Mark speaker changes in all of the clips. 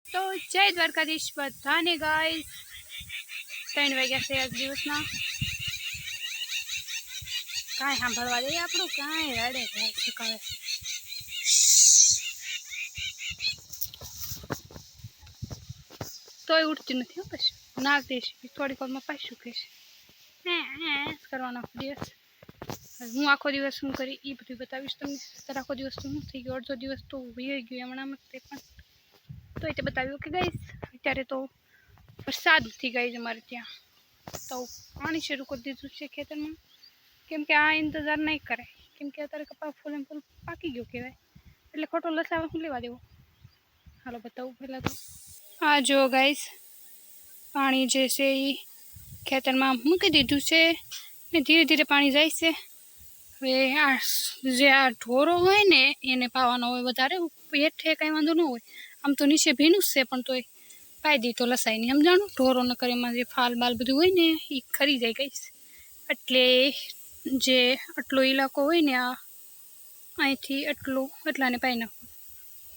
Speaker 1: तो जय द्वारकाधीश बधाने गाइस 3 वाग्या से आज दिवसना कांई सांभळवा दे आपणुं कांई रडे शिकावे तोय उठती नथी पछी नाक देश थोड़ी वार में पाछुं कहेशे करवानो दिवस हूँ आखो दिवस शू करी ई बधुं बतावीश तमने तर आखो दिवस तो शू थई गयो अर्धो दिवस तो वही गयो हमणां ते पण तो ये बताव्યું કે ગાઈસ અત્યારે તો વરસાદ નથી ગાઈસ અમારે ત્યાં તો પાણી શરૂ કરી દીધું છે ખેતરમાં કેમ કે આ ઇંતજાર નહીં કરે કેમ કે અત્યારે કપા ફૂલ એમ ફૂલ પાકી ગયો કહેવાય એટલે ખોટો લસાવ હું લેવા દેવો હાલો બતાવું પહેલાં તો આ જો ગાઈસ પાણી જે છે એ ખેતરમાં મૂકી દીધું છે ને ધીરે ધીરે પાણી જાય છે હવે આ જે આ ઢોરો હોય ને એને પાવાનો હોય વધારે હેઠે કાંઈ વાંધો ન હોય आम तो नीचे भीनु से पण तो पाई दी तो लसाई नहीं समझाणु ढोरो न करे में फाल बाल बधुं होय ने ई खरी जाय गई एटले जे आटलो इलाको होय ने आ અહીંથી આટલો એટલાને પાઈ નાખો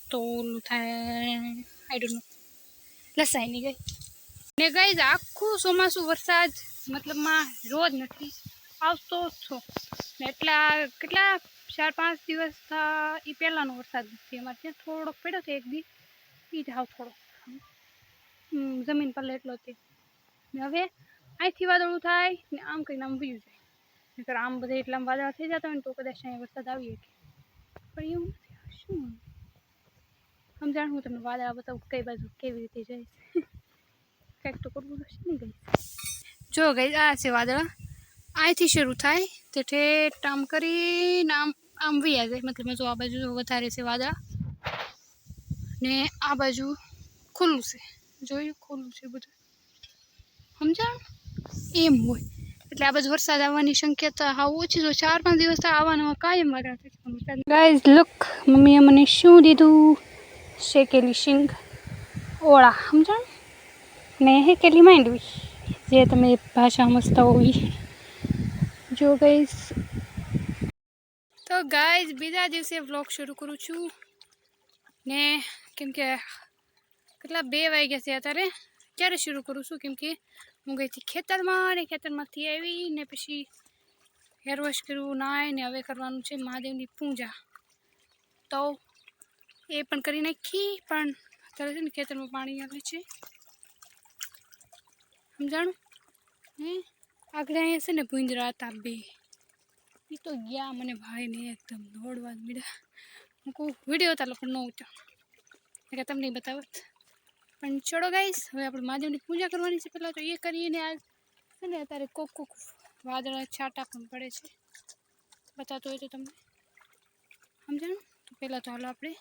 Speaker 1: તો ઓલું થાય આઈ ડોન્ટ નો લસાઈ નહીં ગઈ ને ગઈ આખું ચોમાસું વરસાદ મતલબમાં રોજ નથી આવતો છો ને એટલા કેટલા 4-5 દિવસ થા એ પહેલાનો વરસાદ નથી અમારે ત્યાં થોડોક પડ્યો છે એક દી ई जाओ थोड़ो जमीन पर लेटलो थी हवे अहींथी वादळुं थाय ने आम कहीने आम वયું જાય નકર આમ બધે એટલામાં વાદળા થઈ જતા હોય ને તો કદાચ અહીંયા વરસાદ આવી શકે પણ એવું નથી શું સમજાણ હું તમને વાદળા બતાવું કઈ બાજુ કેવી રીતે જાય કંઈક તો કરવું પડશે ને ગઈ જો ગઈ આ છે વાદળા અહીંથી શરૂ થાય તે ઠેઠ આમ કરીને આમ વયા જાય મતલબ જો આ બાજુ વધારે છે વાદળા ने आ बाजू खुल्लू से जो खुल्लू से बधु समझाण एम होय एटले आ बाजू वरसाद आववानी शक्यता हाव ओછી जो 4-5 दिवस आववानो कायम वरसाद गाइस लुक मम्मीए मने शुं दीधुं शेकेली शिंग ओळा समझाण ने हेकेली मांडवी जे तमे भाषा समजता होय जो गाइस तो गाइस बीजा दिवसे व्लॉग शुरू करूँ छूं ने केम के કેટલા 2 વાગ્યા છે અત્યારે ક્યારે શરૂ કરું છું કેમ કે હું ગઈ હતી ખેતરમાં ને ખેતરમાંથી આવી ને પછી હેર વોશ કર્યું નાય ને હવે કરવાનું છે મહાદેવની પૂજા તો એ પણ કરી નાખી પણ અત્યારે છે ને ખેતરમાં પાણી આવે છે સમજાણું આગળ અહીંયા છે ને ભૂંજરા હતા 2 એ તો ગયા મને ભાઈને એકદમ દોડવા મળ્યા હું કહું વિડીયો તાલો પણ ન ઉતાર કે તમને બતાવત પણ ચડો ગાઈસ હવે આપણે મહાદેવની પૂજા કરવાની છે પહેલાં તો એ કરીને આજ છે ને અત્યારે કોક વાદળા છાંટા પણ પડે છે બતાવતો હોય તો તમને સમજાણું તો પહેલાં તો હાલો આપણે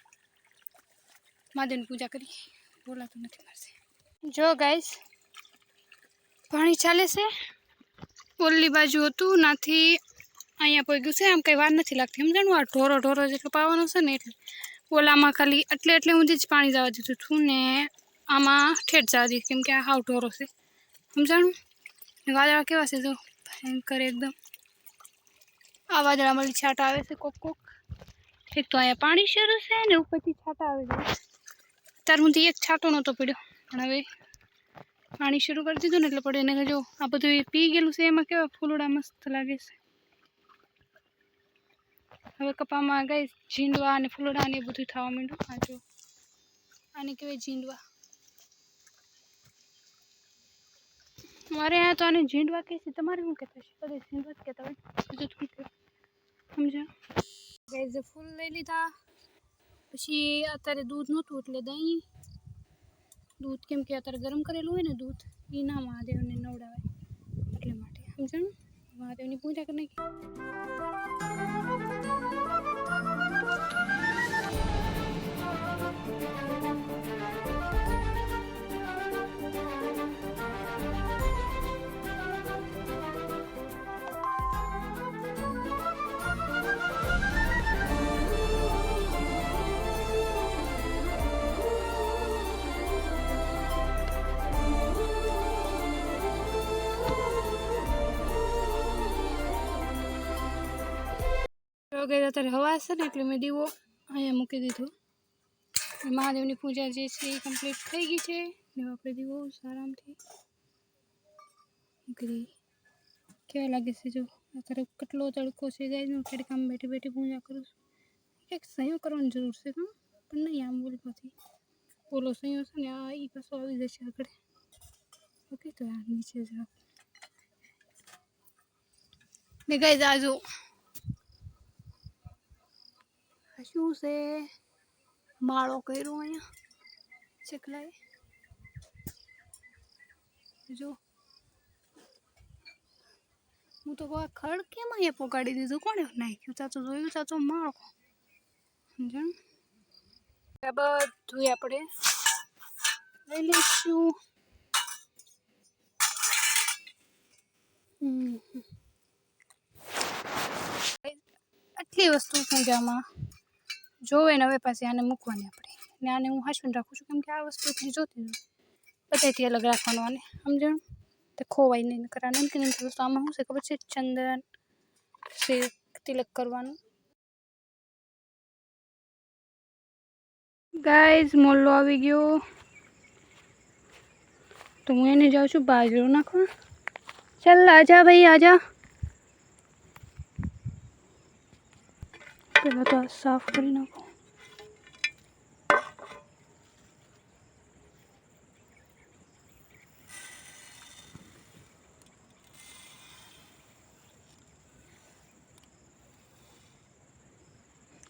Speaker 1: મહાદેવની પૂજા કરીએ બોલાતું નથી મારશે જો ગાઈસ પાણી ચાલે છે ઓલી બાજુ હતું નાથી અહીંયા પહોંચ્યું છે આમ કંઈ વાર નથી લાગતી સમજાણું આ ઢોરો જેટલો પાવાનો છે ને એટલે ઓલામાં ખાલી એટલે હું જ પાણી જવા દીધું હતું ને આમાં ઠેઠ જવા દીધું કેમ કે આ હાવ ઢોરો છે સમજાણું વાદળા કેવા છે જો ભયંકર એકદમ આ વાદળા મળી છાંટા આવે છે કોક એક તો અહીંયા પાણી શરૂ છે ને ઉપરથી છાંટા આવે છે અત્યાર સુધી એક છાંટો નહોતો પડ્યો પણ હવે પાણી શરૂ કરી દીધું ને એટલે પડે ને જો આ બધું પી ગયેલું છે એમાં કેવા ફૂલડા મસ્ત લાગે છે હવે કપામાં ગઈ ઝીંડવા અને ફૂલડા ને બધું થવા માંડ્યું આ જો આને કહેવાય ઝીંડવા મારે અહીંયા તો આને ઝીંડવા કહે છે તમારે શું કહેતા છે બધા ઝીંડવા જ કહેતા હોય બીજું શું કહે સમજ્યા ગઈ ફૂલ લઈ લીધા પછી અત્યારે દૂધ નહોતું એટલે દૂધ કેમ કે અત્યારે ગરમ કરેલું હોય ને દૂધ એ ના મહાદેવને નવડાવાય એટલે માટે સમજાણું મહાદેવની પૂજા કરી અત્યારે હવા છે ને એટલે મેં દીવો અહીંયા મૂકી દીધો મહાદેવની પૂજા જે છે એ કમ્પ્લીટ થઈ ગઈ છે ને આપણે દીવો આરામથી કરી કેવા લાગે છે જો અત્યારે કેટલો તડકો છે ગાઈસ હું તડકામાં બેઠી બેઠી પૂજા કરું છું એક સંયો કરવાની જરૂર છે પણ નહીં આમ બોલવાથી ઓલો સંયો છે ને આ એ પાછો આવી જશે આગળ ઓકે તો આ નીચે જરા ને ગાઈસ આ જો શું છે માળો કર્યો અહીંયા ચકલાએ જો હું તો કોઈ ખડ કેમ અહીંયા પોગાડી દીધું કોણે નાખ્યું ચાચો જોયું ચાચો માળો સમજણ બધું આપણે લઈ લઈશું આટલી વસ્તુ પૂજામાં જોવે ને હવે પાછી આને મૂકવાની આપણે ને આને હું હાંસવીને રાખું છું કેમ કે આ વસ્તુ એટલી જોતી હોય બધાથી અલગ રાખવાનું આને સમજણ તે ખોવાય નહીં કરવાનું કે નહીં વસ્તુ આમાં શું છે ખબર છે ચંદન છે તિલક કરવાનું ગાઈઝ મોલ્લો આવી ગયો તો હું એને જાઉં છું બાજરો નાખવા ચાલ આજા ભાઈ આજા પહેલાં તો સાફ કરી નાખો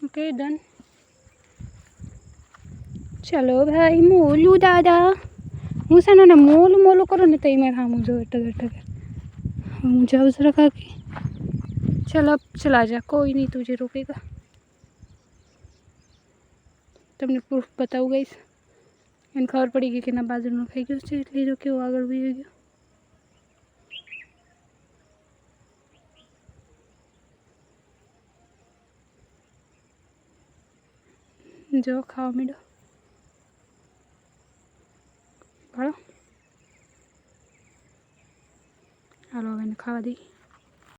Speaker 1: ओके डन चलो भाई मोलू दादा हूँ से ना मोलू मोलू करो नहीं तो मैं हाँ मुझे टगर टगर मुझे अवसर रखा कि चल अब चला जा कोई नहीं तुझे रोकेगा तमने प्रूफ बताऊँ गई એને ખબર પડી ગઈ કે ના બાજુનું ખાઈ ગયું છે એટલે જો કેવું આગળ વહી ગયો જો ખાવા માંડ્યો હાલો હાલો હવે એને ખાવા દઈ